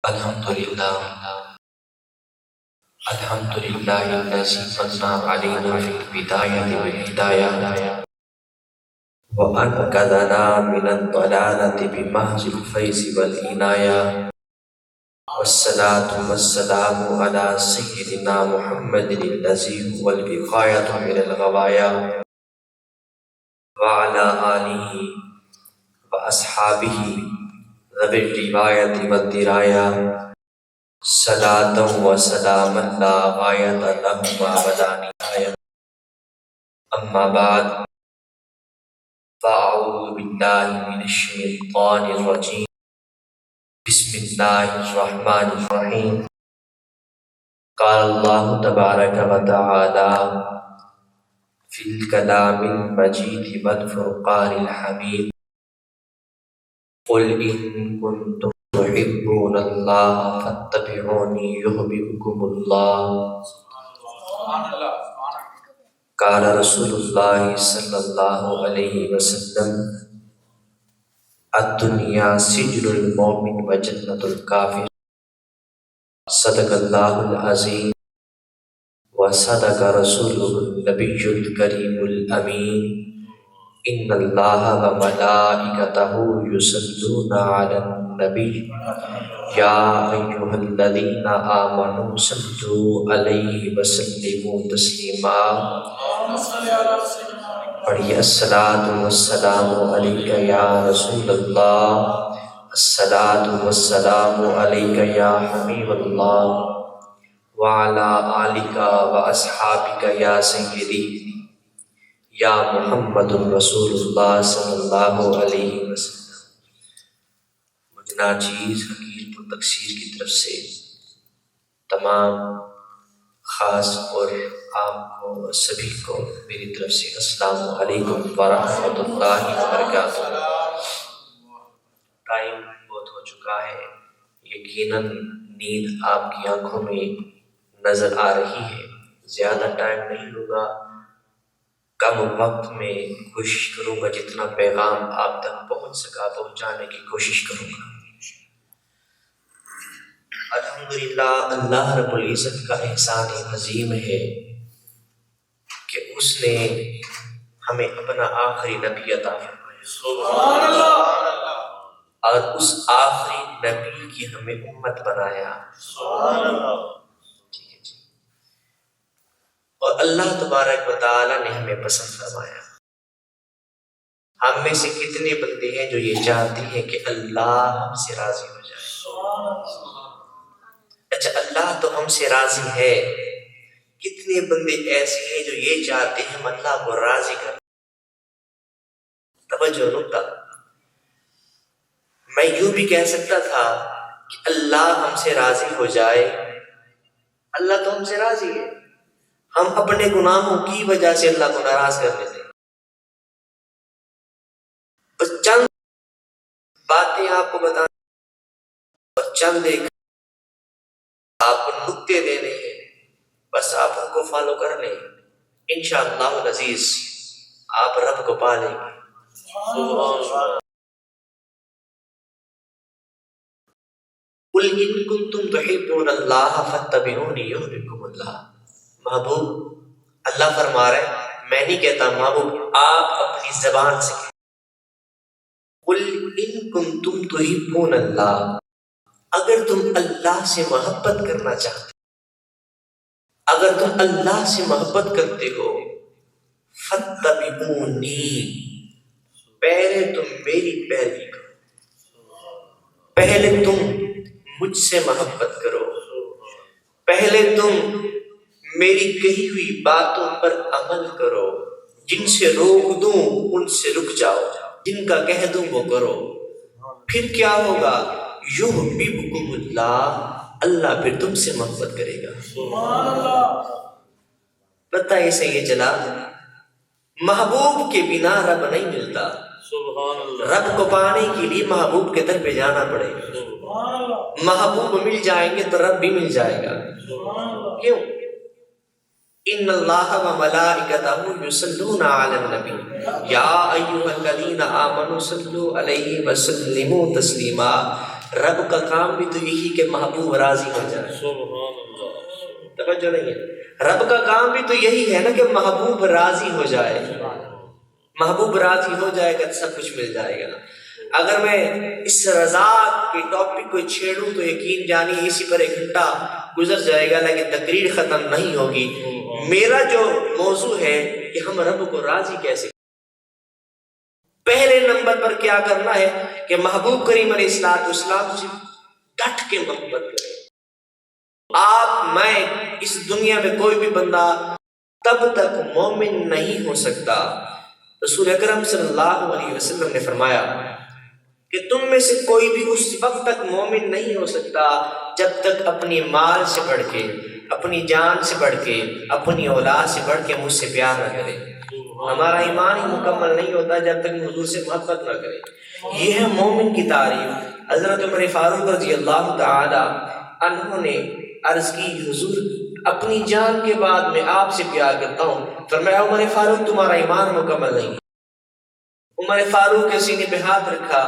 الحمد لله الذي من علينا في البداية والهداية وأنقذنا من الضلالة بمحض الفيض والعناية، والصلاة والسلام على سيدنا محمد الذي هو الوقاية من الغوايا، وعلى آله وأصحابه ذوي الرواية والدراية، صلاة وسلاما لا غاية لهما ولا نهاية. أما بعد، فأعوذ بالله من الشيطان الرجيم، بسم الله الرحمن الرحيم. قال الله تبارك وتعالى في الكلام المجيد والفرقان الحميد: قل إن كنتم تحبون الله فاتبعوني يحببكم الله. قال رسول الله صلی اللہ علیہ وسلم: الدنیا سجن المؤمن و جنت الکافر. صدق اللہ العظیم وصدق رسوله النبی الکریم الامین. ان اللہ وملائکتہ یصلون علی النبی یا ایھا الذین آمنوا صلوا علیہ وسلموا تسلیما. پڑھیے: الصلاۃ والسلام علیک یا رسول اللہ، الصلاۃ والسلام علیک یا حبیب اللہ، وعلی آلک واصحابک یا سیدی یا محمد رسول اللہ صلی اللہ علیہ وسلم. مجھ ناچیز حقیر پر تقصیر کی طرف سے تمام خاص اور آپ کو سبھی کو میری طرف سے السلام علیکم ورحمۃ اللہ وبرکاتہ. ٹائم بہت ہو چکا ہے، یقیناً نیند آپ کی آنکھوں میں نظر آ رہی ہے. زیادہ ٹائم نہیں ہوگا، کم وقت میں کوشش کروں گا جتنا پیغام آپ تک پہنچ سکا پہنچانے کی کوشش کروں گا. الحمدللہ، اللہ رب العزت کا احسان عظیم ہے کہ اس نے ہمیں اپنا آخری نبی عطا فرمایا اور اس آخری نبی کی ہمیں امت بنایا. ٹھیک ہے جی. اور اللہ تبارک و تعالی نے ہمیں پسند فرمایا. ہم میں سے کتنے بندے ہیں جو یہ چاہتے ہیں کہ اللہ ہم سے راضی ہو جائے؟ اچھا، اللہ تو ہم سے راضی ہے، کتنے بندے ایسے ہیں جو یہ چاہتے ہیں ہم اللہ کو راضی کریں؟ توجہ نکتہ. میں یوں بھی کہہ سکتا تھا کہ اللہ ہم سے راضی ہو جائے. اللہ تو ہم سے راضی ہے، ہم اپنے گناہوں کی وجہ سے اللہ کو ناراض کر لیتے ہیں. بس چند باتیں آپ کو بتانا اور چند ایک آپ کو نکتے دینے ہیں، بس آپ ان کو فالو کر لیں، انشاءاللہ العزیز آپ رب کو پا لیں گے. قل ان کنتم تحبون اللہ فاتبعونی یحببکم اللہ. محبوب، اللہ فرما رہے ہیں، میں نہیں کہتا، محبوب آپ اپنی زبان سے کہیں قل ان کنتم تحبون اللہ. اگر تم اللہ سے محبت کرنا چاہتے، اگر تم اللہ سے محبت کرتے ہو، فاتبعونی، پہلے تم میری پیروی کرو، پہلے تم مجھ سے محبت کرو، پہلے تم میری کہی ہوئی باتوں پر عمل کرو. جن سے روک دوں ان سے رک جاؤ، جن کا کہہ دوں وہ کرو. پھر کیا ہوگا؟ یحببکم اللہ، اللہ پھر تم سے محبت کرے گا. پتہ اسے یہ چلا محبوب کے بنا رب نہیں ملتا. رب کو پانے کے لیے محبوب کے در پہ جانا پڑے گا. محبوب مل جائیں گے تو رب بھی مل جائے گا. کیوں؟ ان اللہ و ملائکتہ یصلون علی النبی یا ایھا الذین آمنوا صلوا علیہ وسلموا تسلیما. رب کا کام بھی تو یہی کہ محبوب راضی ہو جائے. توجہ نہیں ہے. رب کا کام بھی تو یہی ہے نا کہ محبوب راضی ہو جائے. محبوب راضی ہو جائے گا تو سب کچھ مل جائے گا. اگر میں اس رضا کے ٹاپک کو چھیڑوں تو یقین جانی اسی پر ایک گھنٹہ گزر جائے گا لیکن تقریر ختم نہیں ہوگی. میرا جو موضوع ہے کہ ہم رب کو راضی کیسے. پہلے نمبر پر کیا کرنا ہے کہ محبوب کریم علیہ السلام سے ڈٹ کے محبت کریں. آپ میں اس دنیا میں کوئی بھی بندہ تب تک مومن نہیں ہو سکتا. رسول اکرم صلی اللہ علیہ وسلم نے فرمایا کہ تم میں سے کوئی بھی اس وقت تک مومن نہیں ہو سکتا جب تک اپنی مال سے بڑھ کے, اپنی جان سے بڑھ کے, اپنی اولاد سے بڑھ کے مجھ سے پیار نہ کرے. ہمارا ایمان ہی مکمل نہیں ہوتا جب تک حضور سے محبت نہ کرے. یہ ہے مومن کی تعریف. حضرت عمر فاروق رضی اللہ تعالی عنہ نے عرض کی حضور اپنی جان کے بعد میں آپ سے پیار کرتا ہوں. فرمایا عمر فاروق تمہارا ایمان مکمل نہیں. عمر فاروق کے سینے پہ ہاتھ رکھا,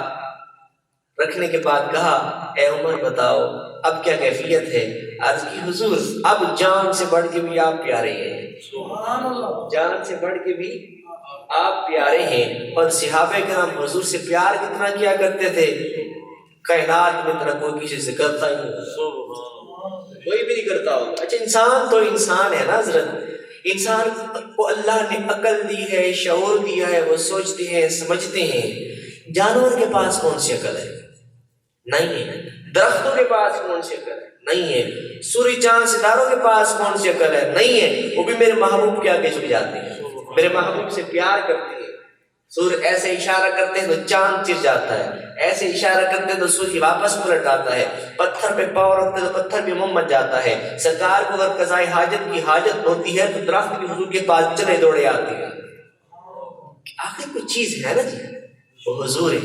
رکھنے کے بعد کہا اے عمر بتاؤ اب کیا کیفیت ہے. عرض کی حضور اب جان سے بڑھ کے بھی آپ پیارے ہیں. جان سے بڑھ کے بھی آپ پیارے ہیں. اور صحابہ کرام حضور سے پیار کتنا کیا کرتے تھے, کائنات میں اتنا کوئی کسی سے کرتا ہی نہیں, کوئی بھی نہیں کرتا ہوگا. اچھا انسان تو انسان ہے نا حضرت. انسان کو اللہ نے عقل دی ہے, شعور دیا ہے, وہ سوچتے ہیں سمجھتے ہیں. جانور کے پاس کون سی عقل ہے؟ نہیں ہے. درختوں کے پاس کون سی عقل ہے؟ نہیں ہے. سورج چاند ستاروں کے پاس کون سی عقل ہے؟ نہیں ہے. وہ بھی میرے محبوب کے آگے جھک جاتے ہیں, میرے محبوب سے پیار کرتے ہیں. سورج ایسے اشارہ کرتے ہیں تو چاند چر جاتا ہے, ایسے اشارہ کرتے ہیں تو سورج واپس پلٹ آتا ہے. پتھر پہ پاؤں رکھتے تو پتھر بھی موم بن جاتا ہے. سرکار کو اگر قضائے حاجت کی حاجت ہوتی ہے تو درخت بھی حضور کے پاس چلے دوڑے آتے ہیں. آخر کوئی چیز ہے نا جی, وہ حضور ہے.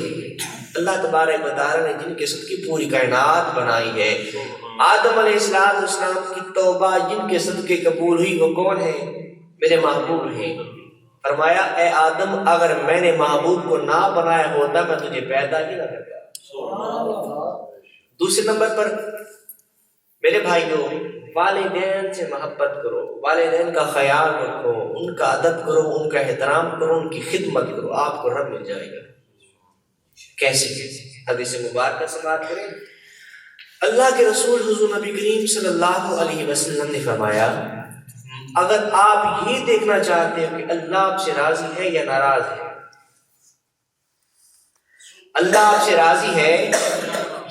اللہ تبارک و تعالیٰ نے جن کے صدقے پوری کائنات بنائی ہے. آدم علیہ السلام کی توبہ جن کے صدقے قبول ہوئی وہ کون ہے؟ میرے محبوب ہیں. فرمایا اے آدم اگر میں نے محبوب کو نہ بنایا ہوتا میں تجھے پیدا ہی نہ کرتا. دوسرے نمبر پر میرے بھائیوں والدین سے محبت کرو, والدین کا خیال رکھو, ان کا ادب کرو, ان کا احترام کرو, ان کی خدمت کرو, آپ کو رب مل جائے گا. کیسے؟ حدیث مبارکہ سماعت کریں. اللہ کے رسول حضور نبی کریم صلی اللہ علیہ وسلم نے فرمایا اگر آپ یہ دیکھنا چاہتے ہیں کہ اللہ آپ سے راضی ہے یا ناراض ہے, اللہ آپ سے راضی ہے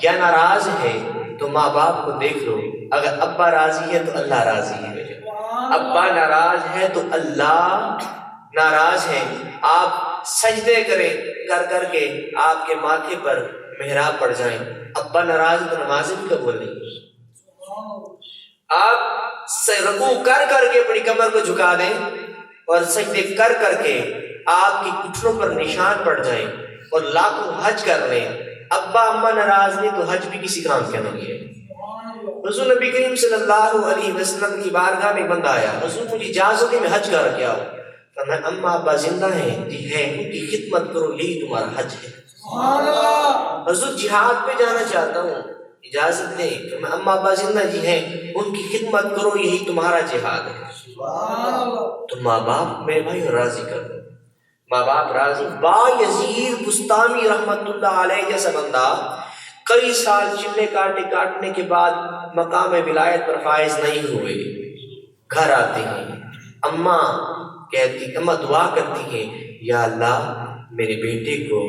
یا ناراض ہے تو ماں باپ کو دیکھ لو. اگر ابا راضی ہے تو اللہ راضی ہے, ابا ناراض ہے تو اللہ ناراض ہے. آپ سجدے کریں, کر کر کے آپ کے ماتھے پر محراب پڑ جائیں. ابا ناراض ہے تو نمازیں بھی قبول نہیں. آپ رکوع کر کر کے اپنی کمر کو جھکا دیں اور سجدے کر کر کے آپ کی گھٹنوں پر نشان پڑ جائیں اور لاکھوں حج کر لیں. ابا اما ناراض نہیں تو حج بھی کسی کام کا نہیں ہے. حضور نبی کریم صلی اللہ علیہ وسلم کی بارگاہ میں بندہ آیا, حضور مجھے اجازت ہے میں حج کر کے آؤں. فرمایا اما ابا زندہ ہیں؟ جی ہیں. ان کی خدمت کرو, یہی تمہارا حج ہے. حضور جہاد پہ جانا چاہتا ہوں, اجازت دیں. فرمایا اما ابا زندہ؟ جی ہیں. ان کی خدمت کرو, یہی تمہارا جہاد ہے. تو ماں باپ میرے بھائی راضی کر دو. ماں باپ راضی. با یزید بستامی رحمت اللہ علیہ جیسا بندہ کئی سال چلے کاٹنے کے بعد مقام ولایت پر فائز نہیں ہوئے. گھر آتے ہیں, اماں دعا کرتی ہیں یا اللہ میرے بیٹے کو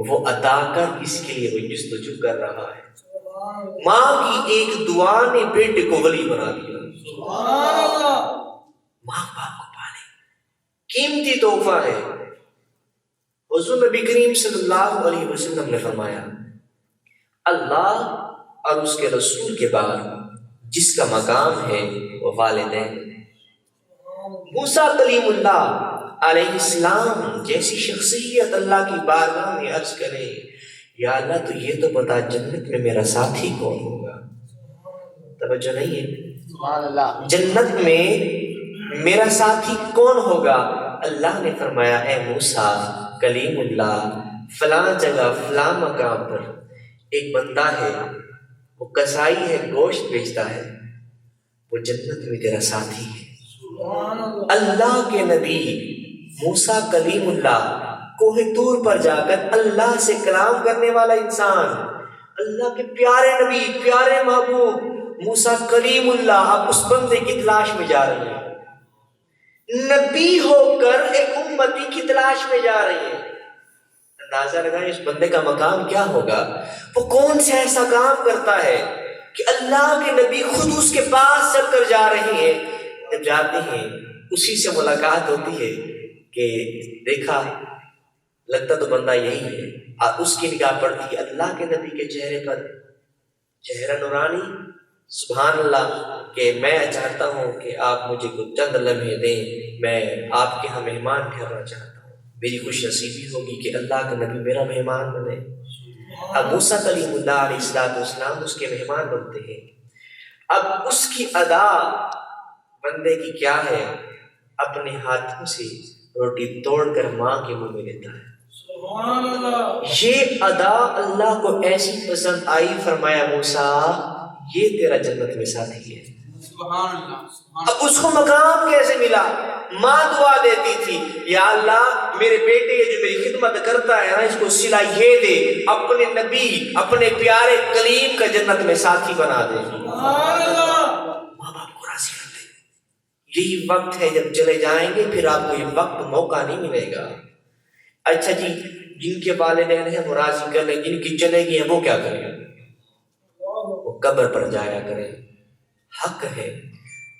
وہ عطا کر جس کے لیے وہ جستجو کر رہا ہے. ماں کی ایک دعا نے بیٹے کو ولی بنا دیا. ماں باپ کو پالے قیمتی تحفہ ہے. حضور نبی کریم صلی اللہ علیہ وسلم نے فرمایا اللہ اور اس کے رسول کے بعد جس کا مقام ہے وہ والدین. موسیٰ کلیم اللہ علیہ السلام جیسی شخصیت اللہ کی بارگاہ میں عرض کرے یا اللہ تو یہ تو بتا جنت میں میرا ساتھی کون ہوگا. توجہ نہیں ہے؟ سبحان اللہ. جنت میں میرا ساتھی کون ہوگا؟ اللہ نے فرمایا اے موسیٰ کلیم اللہ فلاں جگہ فلاں مقام پر ایک بندہ ہے وہ کسائی ہے، گوشت بیچتا ہے، وہ جنت میں تیرا ساتھی ہے۔ اللہ کے نبی موسیٰ کلیم اللہ کوہ طور پر جا کر اللہ سے کلام کرنے والا انسان، اللہ کے پیارے نبی، پیارے محبوب موسیٰ کلیم اللہ، آپ اس بندے کی تلاش میں جا رہے ہیں، نبی ہو کر ایک امتی کی تلاش میں جا رہے ہیں۔ اندازہ لگائیں اس بندے کا مقام کیا ہوگا، وہ کون سے ایسا کام کرتا ہے کہ اللہ کے نبی خود اس کے پاس چل کر جا رہے ہیں۔ جب جاتے ہیں اسی سے ملاقات ہوتی ہے کہ دیکھا لگتا تو بندہ یہی ہے، اور اس کی نگاہ پڑتی ہے اللہ کے نبی کے چہرے پر، چہرہ نورانی، سبحان اللہ، کہ میں چاہتا ہوں کہ آپ مجھے کچھ چند لمحے دیں، میں آپ کے ہاں مہمان ٹھہرنا چاہتا ہوں، میری خوش نصیبی ہوگی کہ اللہ کا نبی میرا مہمان بنے۔ اب موسیٰ کلیم اللہ علیہ السلام اس کے مہمان بنتے ہیں۔ اب اس کی ادا بندے کی کیا ہے، اپنے ہاتھوں سے روٹی توڑ کر ماں کے منہ میں دیتا ہے۔ یہ ادا اللہ کو ایسی پسند آئی، فرمایا موسیٰ یہ تیرا جنت میں ساتھی ہے۔ اب اس کو مقام کیسے ملا؟ ماں دعا دیتی تھی، یا اللہ میرے بیٹے جو میری خدمت کرتا ہے نا، اس کو صلہ یہ دے، اپنے نبی اپنے پیارے کلیم کا جنت میں ساتھی بنا دے۔ ماں باپ کو راضی کر دے۔ یہی وقت ہے جب چلے جائیں گے پھر آپ کو یہ وقت موقع نہیں ملے گا۔ اچھا جی، جن کے والدین ہیں وہ راضی کر لیں، جن کی چلے گی ہیں وہ کیا کریں؟ وہ قبر پر جایا کریں، حق ہے،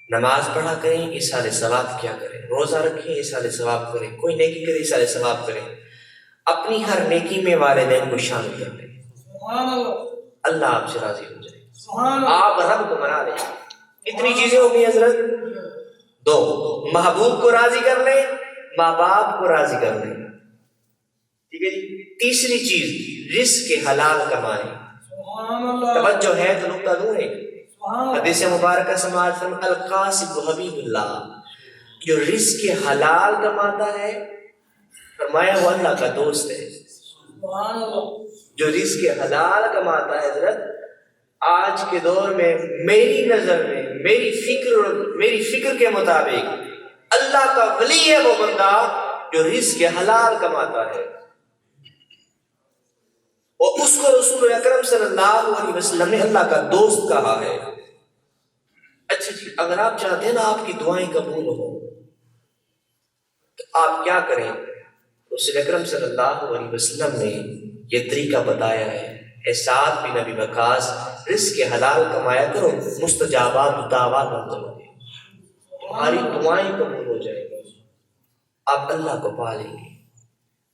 نماز پڑھا کریں، ایصال ثواب کیا کریں، روزہ رکھیں، ایصال ثواب کریں، کوئی نیکی کریں، ایصال ثواب کریں، اپنی ہر نیکی میں والدین کو شامل کر لیں، اللہ آپ سے راضی ہو جائے، آپ رب کو منا لیں۔ کتنی چیزیں ہو گئی حضرت؟ دو، محبوب کو راضی کر لیں، ماں باپ کو راضی کر لیں، ٹھیک ہے جی۔ تیسری چیز رزق حلال کمائیں۔ توجہ ہے تو نقطہ دوں ہے، حدیث مبارکہ سماعت فرمائیں، القاسب حبیب اللہ، جو رزق حلال کماتا ہے فرمایا وہ اللہ کا دوست ہے۔ جو رزق حلال کماتا ہے حضرت، آج کے دور میں میری نظر میں میری فکر کے مطابق اللہ کا ولی ہے وہ بندہ جو رزق حلال کماتا ہے، اور اس کو رسول اکرم صلی اللہ علیہ وسلم نے اللہ کا دوست کہا ہے۔ اچھا جی، اگر آپ چاہتے ہیں نا آپ کی دعائیں قبول ہو تو آپ کیا کریں؟ رسول اکرم صلی اللہ علیہ وسلم نے یہ طریقہ بتایا ہے، اے سعد بن ابی وقاص، رزق حلال کمایا کرو، مستجابات دعوات ہوگی، تمہاری دعائیں قبول ہو جائیں گی، آپ اللہ کو پا لیں گے۔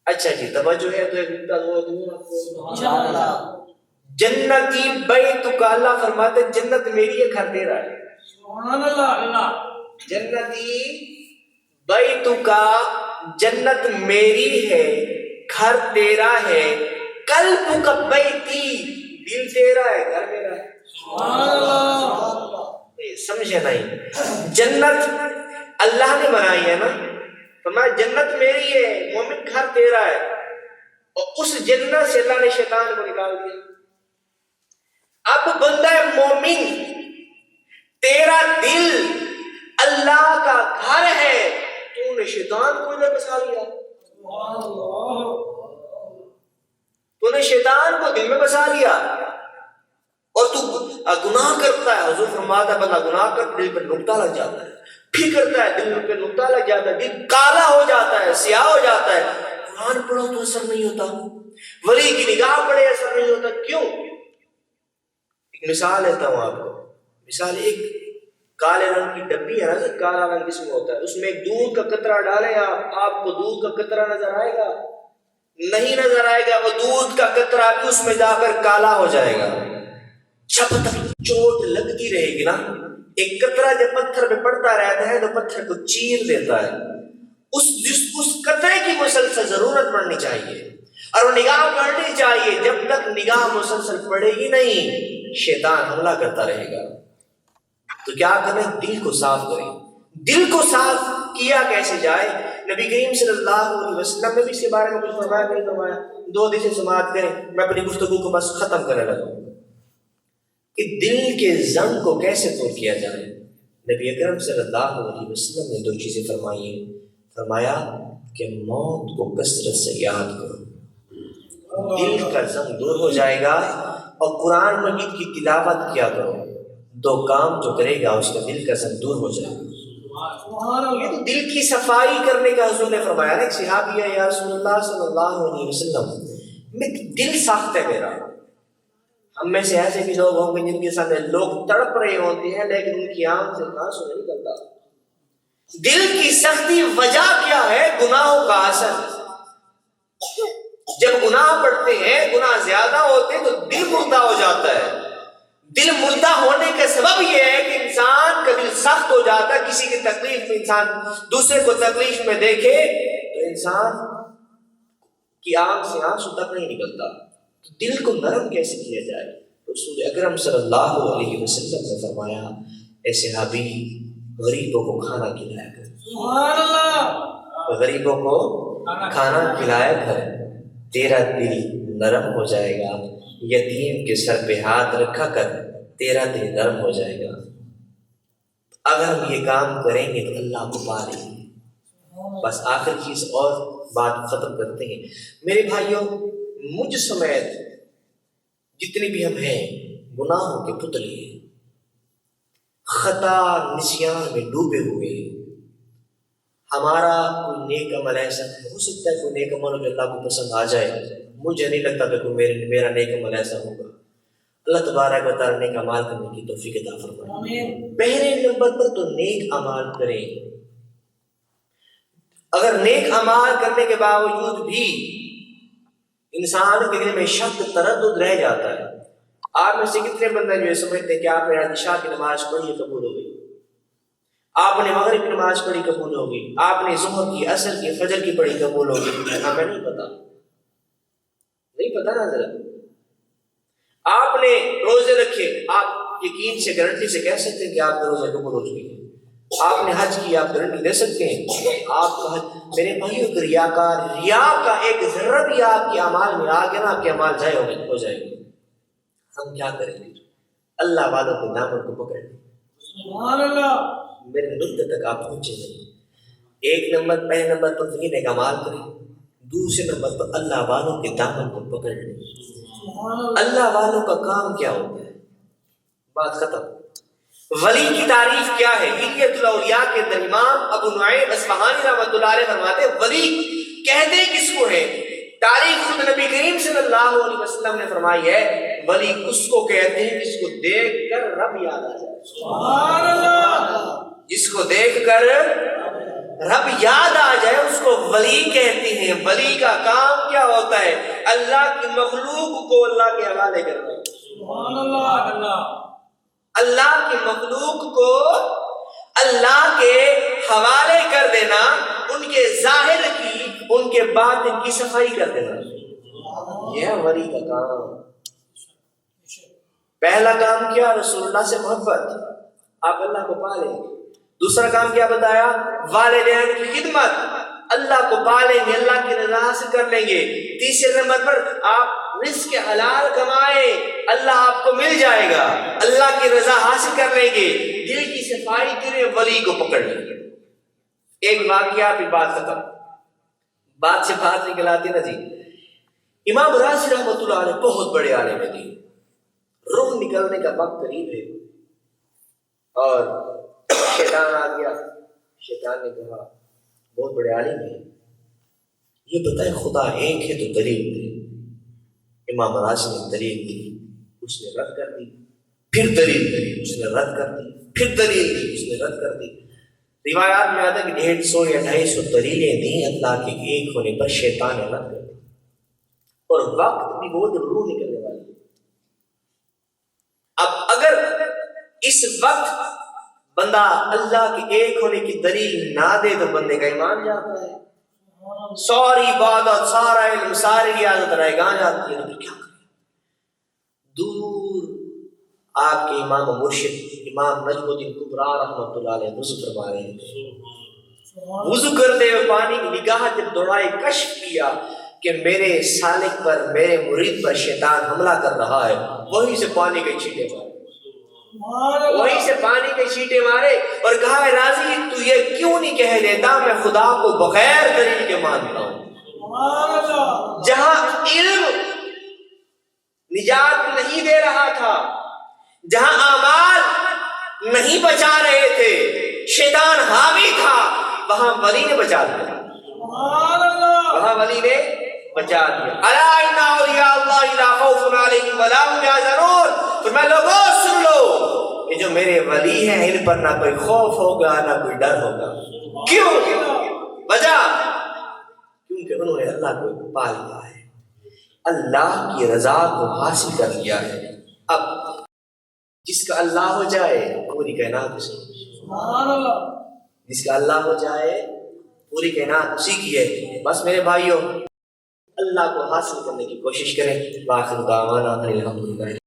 اچھا جی، توجہ ہے تو ایک نقطہ دوں آپ کو، جنتی بیتک، اللہ فرماتے جنت میری ہے، گھر تیرا ہے۔ جنتی بیتک، جنت میری ہے، گھر تیرا ہے، قلبک بیتی، دل تیرا ہے، گھر میرا ہے۔ سمجھے نہیں؟ جنت اللہ نے بنائی ہے نا، فرمایا جنت میری ہے، مومن گھر تیرا ہے، اور اس جنت سے اللہ نے شیطان کو نکال دیا۔ اب بندہ مومن، تیرا دل اللہ کا گھر ہے، تو نے شیطان کو ادھر بسا لیا، تو نے شیطان کو دل میں بسا لیا، اور تو گناہ کرتا ہے۔ حضور فرماتا ہے بندہ گناہ کرتا ہے دل پہ نقطہ لگ جاتا ہے، پھر کرتا ہے دل پہ نقطہ لگ جاتا ہے، دل کالا ہو جاتا ہے، سیاہ ہو جاتا ہے، قرآن پڑھو تو اثر نہیں ہوتا، ولی کی نگاہ پڑھے اثر نہیں ہوتا۔ کیوں؟ ایک مثال دیتا ہوں آپ کو، مثال ایک کالے رنگ کی ڈبی ہے نا، کالا رنگ جس میں ہوتا ہے، اس میں ایک دودھ کا قطرہ ڈالیں آپ کو دودھ کا قطرہ نظر آئے گا؟ نہیں نظر آئے گا، وہ دودھ کا قطرہ بھی اس میں جا کر کالا ہو جائے گا۔ جب تک چوٹ لگتی رہے گی نا، ایک قطرہ جب پتھر پہ پڑتا رہتا ہے تو پتھر کو چیر دیتا ہے، اس قطرے کی مسلسل ضرورت پڑنی چاہیے، اور وہ نگاہ پڑنی چاہیے۔ جب تک نگاہ مسلسل پڑے گی نہیں، شیطان حملہ کرتا رہے گا۔ تو کیا کریں؟ دل کو صاف کریں۔ دل کو صاف کیا کیسے جائے؟ نبی کریم صلی اللہ علیہ وسلم نے بھی اس کے بارے میں کچھ فرمایا نہیں فرمایا؟ 2 حدیثیں سماعت کریں، میں اپنی گفتگو کو بس ختم کرنے لگا کہ دل کے زنگ کو کیسے دور کیا جائے۔ نبی اکرم صلی اللہ علیہ وسلم نے 2 چیزیں فرمائی ہیں۔ فرمایا کہ موت کو کثرت سے یاد کرو، دل کا زنگ دور ہو جائے گا، اور قرآن مجید کی تلاوت کیا کرو، 2 کام جو کرے گا اس کا دل کا زنگ دور ہو جائے گا۔ یہ تو دل کی صفائی کرنے کا حضور نے فرمایا۔ ایک صحابی ہے، یا رسول اللہ صلی اللہ علیہ وسلم میں دل سخت ہے میرا۔ ہم میں سے ایسے بھی لوگ ہوں گے جن کے سامنے لوگ تڑپ رہے ہوتے ہیں لیکن ان کی آنکھ سے آنسو نہیں نکلتا۔ دل کی سختی وجہ کیا ہے؟ گناہوں کا اثر۔ جب گناہ بڑھتے ہیں، گناہ زیادہ ہوتے ہیں تو دل مردہ ہو جاتا ہے۔ دل مردہ ہونے کا سبب یہ ہے کہ انسان کا دل سخت ہو جاتا ہے۔ کسی کی تکلیف میں انسان دوسرے کو تکلیف میں دیکھے تو انسان کی آنکھ سے آنسو تک نہیں نکلتا۔ تو دل کو نرم کیسے کیا جائے؟ رسول اکرم صلی اللہ علیہ وسلم نے فرمایا، اے صحابی، غریبوں کو کھانا کھلایا کر، سبحان اللہ، غریبوں کو کھانا کھلایا کر، تیرا دل نرم ہو جائے گا۔ یتیم کے سر پہ ہاتھ رکھا کر، تیرا دل نرم ہو جائے گا۔ اگر ہم یہ کام کریں گے تو اللہ کو پا لیں گے۔ بس آخر چیز اور بات ختم کرتے ہیں میرے بھائیوں، مجھ سمیت جتنے بھی ہم ہیں گناہوں کے پتلے ہیں، خطا نسیان میں ڈوبے ہوئے ہیں۔ ہمارا کوئی نیک عمل ایسا ہو سکتا ہے، کوئی نیک عمل جو اللہ کو پسند آ جائے، مجھے نہیں لگتا کہ کوئی میرا نیک عمل ایسا ہوگا۔ اللہ تبارک و تعالیٰ نیک اعمال کرنے کی توفیق عطا فرمائے۔ پہلے نمبر پر تو نیک اعمال کریں۔ اگر نیک اعمال کرنے کے باوجود بھی انسان کے دل میں شک تردد رہ جاتا ہے، آپ میں سے کتنے بندے جو سمجھتے ہیں کہ آپ نے عشاء کی نماز پڑھی قبول ہو گئی، آپ نے مغرب کی نماز پڑھی قبول ہوگی، آپ نے ظہر کی، عصر کی، فجر کی پڑھی قبول ہوگی؟ ہمیں نہیں پتا، نہیں پتا نا ذرا۔ آپ نے روزے رکھے، آپ یقین سے گارنٹی سے کہہ سکتے ہیں کہ آپ کے روزے قبول ہو چکے ہیں۔ آپ نے حج کیا، آپ گارنٹی دے سکتے ہیں آپ کا حج۔ میرے بھائیوں، ریاکار، ریا کا ایک ذرہ بھی آپ کے اعمال میں آ گیا نا، آپ کے اعمال ضائع ہو جائیں گے۔ ہم کیا کریں گے؟ اللہ والوں کے دامن کو پکڑ لیں۔ سبحان اللہ، میرے نقطے تک آپ پہنچے نہیں۔ ایک نمبر، پہلے نمبر پر تو نیک اعمال کریں، دوسرے نمبر پر اللہ والوں کے دامن کو پکڑ لیں۔ اللہ والوں کا کام کیا ہوتا ہے؟ بات ختم۔ ولی کی تعریف کیا ہے؟ حلیۃ الاولیاء کے اندر امام ابو نعیم اصفہانی رحمۃ اللہ علیہ فرماتے ہیں ولی کہتے کس کو ہے؟ تعریف خود نبی کریم صلی اللہ علیہ وسلم نے فرمائی ہے، ولی اس کو کہتے ہیں جس کو دیکھ کر رب یاد آ جائے۔ سبحان اللہ، جس کو دیکھ کر رب یاد آ جائے اس کو ولی کہتے ہیں۔ ولی کا کام کیا ہوتا ہے؟ اللہ کی مخلوق کو اللہ کے حوالے کرنا۔ سبحان اللہ، اللہ کی مخلوق کو اللہ کے حوالے کر دینا، ان کے ظاہر کی، ان کے باطن کی صفائی کر دینا، یہ ہے ولی کا کام۔ پہلا کام کیا؟ رسول اللہ سے محبت، آپ اللہ کو پالیں گے۔ دوسرا کام کیا بتایا؟ والدین کی خدمت، اللہ کو پالیں گے، اللہ کی رضا حاصل کر لیں گے۔ تیسرے نمبر پر آپ رزق حلال کمائیں، اللہ آپ کو مل جائے گا، اللہ کی رضا حاصل کر لیں گے، دل کی صفائی کریں، ولی کو پکڑ لیں گے۔ ایک واقعہ پھر بات ختم، بات سے بات نکل آتی نا جی۔ امام رازی رحمۃ اللہ علیہ بہت بڑے عالم تھے، روح نکلنے کا وقت قریب ہے اور شیطان آ گیا۔ شیطان نے کہا بہت بڑے عالم ہیں، یہ بتائیں خدا ایک ہے تو دلیل دے۔ امام راضی نے دلیل دی، اس نے رد کر دی، پھر دلیل دی، اس نے رد کر دی، پھر دلیل دی، اس نے رد کر دی۔ روایات میں آتا ہے کہ 150 یا 250 دلیلیں دیں اللہ کے ایک ہونے پر، شیطان نے رد کر دی۔ اور وقت بھی بہت روح نکلنے والی ہے۔ اب اگر اس وقت بندہ اللہ کے ایک ہونے کی دلیل نہ دے تو بندے کا ایمان جاتا ہے، ساری عبادت، سارا علم، ساری ریاضت رائے گاں جاتی ہے۔ تو کیا کریں؟ دور آپ کے امام و مرشد امام نجم الدین کبریٰ رحمۃ اللہ علیہ وسلم فرما رہے تھے، وضو کرتے ہوئے پانی کی نگاہ جب دوڑائے، کشف کیا کہ میرے سالک پر، میرے مرید پر شیطان حملہ کر رہا ہے، وہیں سے پانی کے چھینٹے مارے، وہیں سے پانی کے چھینٹے مارے اور کہا، راضی تو یہ کیوں نہیں کہہ دیتا میں خدا کو بغیر دلیل کے مانتا ہوں؟ جہاں علم نجات نہیں دے رہا تھا، جہاں اعمال نہیں بچا رہے تھے، شیطان حاوی تھا، وہاں ولی نے بچا دیا، وہاں ولی نے بچا دیا۔ الا ان اولیاء اللہ لا خوف علیہم ولا هم یحزنون، فرمایا لوگوں سن لو کہ جو میرے ولی ہیں ان پر نہ کوئی خوف ہوگا نہ کوئی ڈر ہوگا۔ کیوں؟ وجہ کیونکہ انہوں نے اللہ کو پا لیا ہے، اللہ کی رضا کو حاصل کر لیا ہے۔ اب جس کا اللہ ہو جائے پوری کائنات اسی، جس کا اللہ ہو جائے پوری کائنات اسی کی ہے۔ بس میرے بھائیوں، اللہ کو حاصل کرنے کی کوشش کریں۔ وآخر دعوانا ان الحمدللہ۔